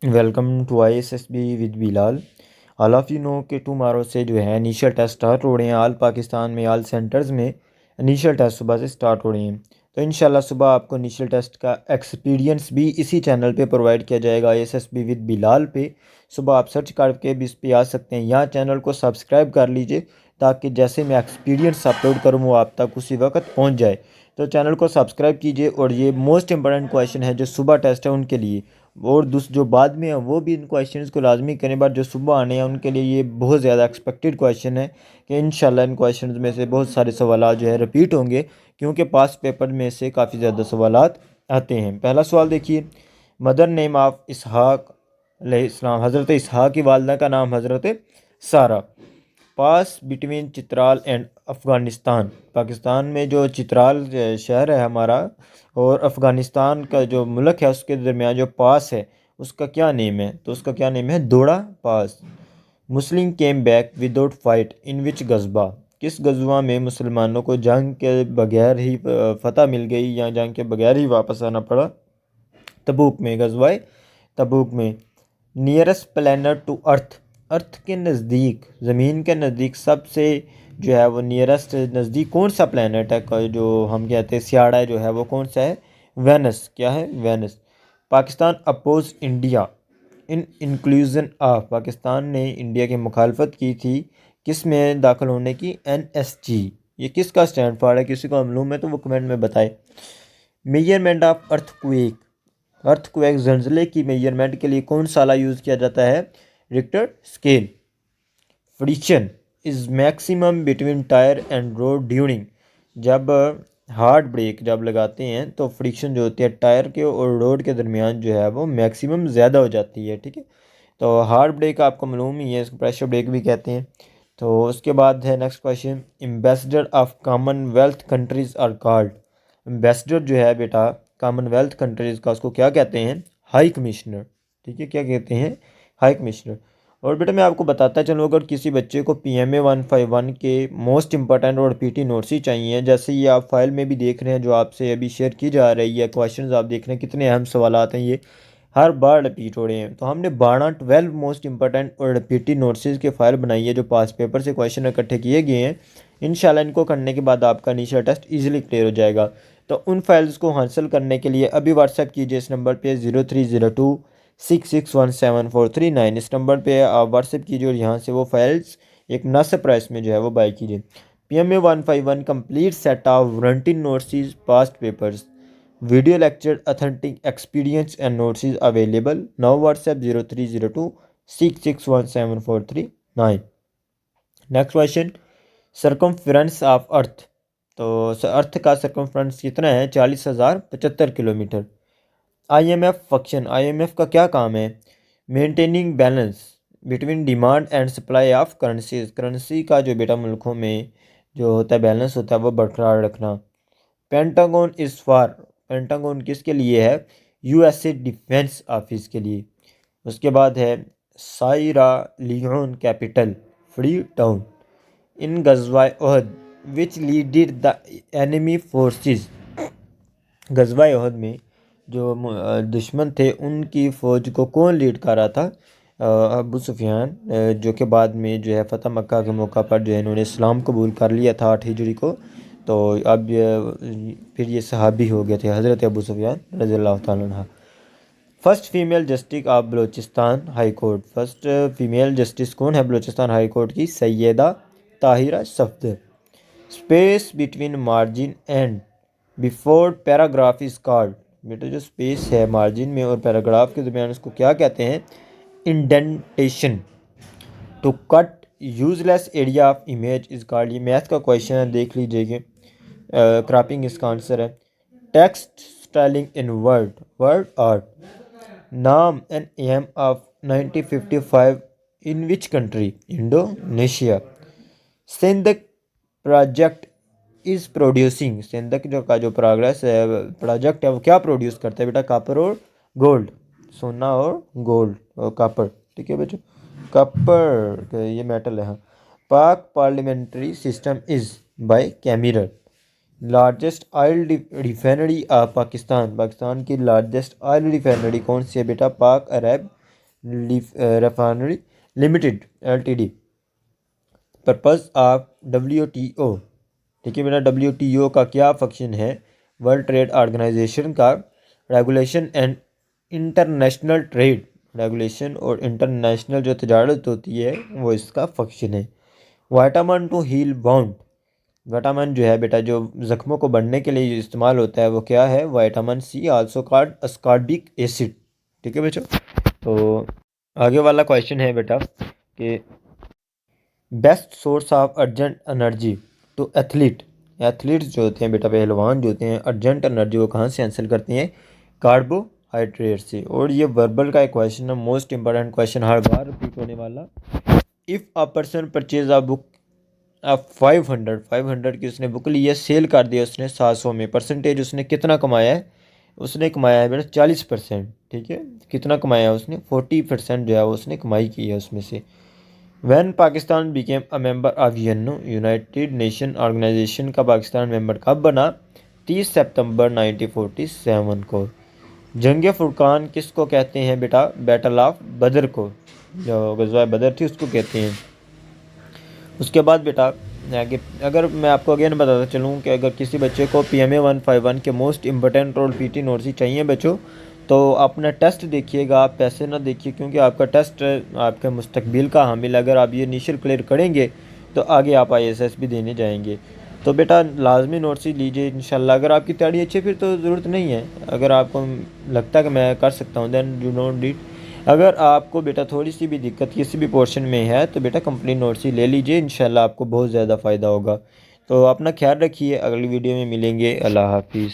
Welcome to ISSB with Bilal. All of you know कि tomorrow से जो है इनिशियल टेस्ट स्टार्ट हो रहे हैं। ऑल पाकिस्तान में ऑल सेंटर्स में इनिशियल टेस्ट सुबह से स्टार्ट हो रहे हैं। तो इंशाल्लाह सुबह आपको इनिशियल टेस्ट का एक्सपीरियंस भी इसी चैनल पे प्रोवाइड किया जाएगा, ISSB विद बिलाल पे। सुबह आप सर्च करके भी इस पे आ सकते हैं। यहाँ चैनल को सब्सक्राइब कर लीजिए ताकि जैसे मैं एक्सपीरियंस अपलोड करूँ वो आप तक उसी वक्त पहुँच जाए। तो चैनल को सब्सक्राइब कीजिए। और ये मोस्ट इंपॉर्टेंट क्वेश्चन है जो सुबह टेस्ट है उनके लिए, और जो बाद में है वो भी इन क्वेश्चंस को लाजमी करें, बट जो सुबह आने हैं उनके लिए ये बहुत ज़्यादा एक्सपेक्टेड क्वेश्चन है कि इंशाल्लाह इन क्वेश्चंस में से बहुत सारे सवाल जो है रिपीट होंगे, क्योंकि पास्ट पेपर में से काफ़ी ज़्यादा सवाल आते हैं। पहला सवाल देखिए, मदर नेम ऑफ इसहाक अलैहिस्सलाम, हज़रत इसहाक की वालदा का नाम हज़रत सारा। पास बिटवीन चित्राल एंड अफ़गानिस्तान, पाकिस्तान में जो चित्राल शहर है हमारा और अफ़गानिस्तान का जो मुल्क है उसके दरमियान जो पास है उसका क्या नेम है? तो उसका क्या नेम है? दोड़ा पास। Muslim came back without fight in which गज़बा, किस गज़वा में मुसलमानों को जंग के बगैर ही फतह मिल गई या जंग के बगैर ही वापस आना पड़ा? तबूक में, गज़वाए तबूक में। नियरेस्ट प्लैनेट टू अर्थ, अर्थ के नज़दीक, ज़मीन के नज़दीक सबसे जो है वो नियरेस्ट नज़दीक कौन सा प्लैनेट है? जो हम कहते हैं सियाड़ा जो है वो कौन सा है? वेनस। क्या है? Venus. Pakistan oppose India in inclusion of, Pakistan ने इंडिया की मुखालफत की थी किस में दाखिल होने की? NSG। ये किसका स्टैंड फॉर है? किसी को मालूम है तो वो कमेंट में बताए। मेजरमेंट ऑफ अर्थक्वेक, अर्थक्वेक जल्जले की मेजरमेंट के लिए कौन सा आला यूज़ किया जाता है? Richter scale. Friction is maximum between tyre and road during, जब हार्ड ब्रेक जब लगाते हैं तो फ्रिक्शन जो होती है टायर के और रोड के दरमियान जो है वो मैक्सिमम ज़्यादा हो जाती है। ठीक है, तो हार्ड ब्रेक आपको मालूम ही है, इसको प्रेशर ब्रेक भी कहते हैं। तो उसके बाद है next question, ambassador of Commonwealth countries are called, ambassador जो है बेटा कॉमनवेल्थ कंट्रीज़ का उसको क्या कहते हैं? High commissioner. ठीक है, क्या कहते हैं? High commissioner. और बेटा मैं आपको बताता चलूँ, अगर किसी बच्चे को PMA 151 के मोस्ट इंपॉर्टेंट और PT नोट्स ही चाहिए, जैसे ये आप फाइल में भी देख रहे हैं जो आपसे अभी शेयर की जा रही है, क्वेश्चंस आप देख रहे हैं कितने अहम सवाल हैं, ये हर बार रिपीट हो रहे हैं। तो हमने 12 मोस्ट इंपॉर्टेंट और PT नोट्स के फाइल बनाई है जो पास पेपर से क्वेश्चन इकट्ठे किए गए हैं। इंशाल्लाह इनको करने के बाद आपका इनिशियल टेस्ट ईजिली क्लियर हो जाएगा। तो उन फाइल्स को हासिल करने के लिए अभी व्हाट्सएप कीजिए इस नंबर पे 0302661743 इस नंबर पे आप व्हाट्सएप कीजिए और यहाँ से वो फाइल्स एक मुनासिब प्राइस में जो है वो बाई कीजिए। PMA 151 complete set of written notes past papers, video lecture authentic experience and notes is available. Now WhatsApp 0302661743। Next question, circumference of earth, तो अर्थ का सरकमफ्रेंस कितना है? 40,075 किलोमीटर। IMF फंक्शन, IMF का क्या काम है? Maintaining balance between demand and supply of currencies, currency का जो बेटा मुल्कों में जो होता है बैलेंस होता है वो बरकरार रखना। पेंटागन इज़ फॉर, पेंटागन किसके लिए है? USA डिफेंस ऑफिस के लिए। उसके बाद है Sierra Leone capital Freetown in गजवा Uhud which leaded the enemy forces, गजवा ओहद में जो दुश्मन थे उनकी फ़ौज को कौन लीड कर रहा था? अबू सुफियान, जो कि बाद में जो है फ़तह मक्का के मौका पर जो है इन्होंने इस्लाम कबूल कर लिया था 8 हिजरी को। तो अब फिर ये सहाबी हो गए थे हज़रत अबू सुफियान रज़ी अल्लाह तआला अन्हा। First female justice of Balochistan high court, first female justice कौन है बलूचिस्तान हाई कोर्ट की? Syeda Tahira Safdar. Space between margin and before paragraph is called, बेटा जो स्पेस है मार्जिन में और पैराग्राफ के दरमियान उसको क्या कहते हैं? Indentation. To cut useless area of image is called, ये मैथ का क्वेश्चन है, देख लीजिएगा। क्रॉपिंग इसका आंसर है। Text styling in word, word art. नाम and aim of 1955 in which country? Indonesia. Sindh project is producing, सिंधक जो का जो प्रोग्रेस है प्रोजेक्ट है वो क्या प्रोड्यूस करता है बेटा? कॉपर और गोल्ड, सोना और गोल्ड और कॉपर। ठीक है बेटा, कॉपर ये मेटल है। हाँ। Pak parliamentary system is bicameral. Largest oil refinery of Pakistan, Pakistan की लार्जेस्ट ऑयल रिफाइनरी कौन सी है बेटा? Pak Arab refinery limited LTD, purpose of WTO। ठीक है बेटा, WTO का क्या फंक्शन है? वर्ल्ड ट्रेड ऑर्गेनाइजेशन का regulation and international trade, regulation और इंटरनेशनल जो तजारत होती है वो इसका फंक्शन है। Vitamin to heal wound, vitamin जो है बेटा जो ज़ख्मों को बढ़ने के लिए इस्तेमाल होता है वो क्या है? Vitamin C, also called ascorbic acid. ठीक है बच्चों, तो आगे वाला क्वेश्चन है बेटा कि best source of urgent energy to athlete, athletes जो होते हैं बेटा, पहलवान जो होते हैं, अर्जेंट एनर्जी वो कहाँ से हासिल करते हैं? कार्बोहाइड्रेट से। और ये वर्बल का एक क्वेश्चन है, मोस्ट इंपॉर्टेंट क्वेश्चन, हर बार रिपीट होने वाला। If a person purchase a book अब 500 की उसने बुक ली है, सेल कर दिया उसने 700 में, परसेंटेज उसने कितना कमाया है? उसने कमाया है बेटा 40%। ठीक है, कितना कमाया है उसने? 40% जो है वो उसने कमाई की है उसमें से। When Pakistan became a member of UNO, United Nation Organisation का पाकिस्तान मेंबर कब बना? 30 सितंबर 1947 को। जंग फुरकान किसको कहते हैं बेटा? बैटल ऑफ बदर को, जो गज़वा बदर थी उसको कहते हैं। उसके बाद बेटा आगे अगर मैं आपको अगेन बताता चलूँ कि अगर किसी बच्चे को PMA 151 के मोस्ट इंपॉर्टेंट और PT नोट्स ही चाहिए बच्चों, तो अपना टेस्ट देखिएगा, आप पैसे ना देखिए, क्योंकि आपका टेस्ट आपके मुस्तकबिल का हामिल। अगर आप ये इनिशियल क्लियर करेंगे तो आगे आप ISS भी देने जाएंगे। तो बेटा लाजमी नोट्स ही लीजिए इंशाल्लाह। अगर आपकी तैयारी अच्छी है फिर तो ज़रूरत नहीं है, अगर आपको लगता है कि मैं कर सकता हूँ देन यू डोंट नीड। अगर आपको बेटा थोड़ी सी भी दिक्कत किसी भी पोर्शन में है तो बेटा कंप्लीट नोट्स ही ले लीजिए, इंशाल्लाह आपको बहुत ज़्यादा फ़ायदा होगा। तो अपना ख्याल रखिए, अगली वीडियो में मिलेंगे। अल्लाह हाफिज़।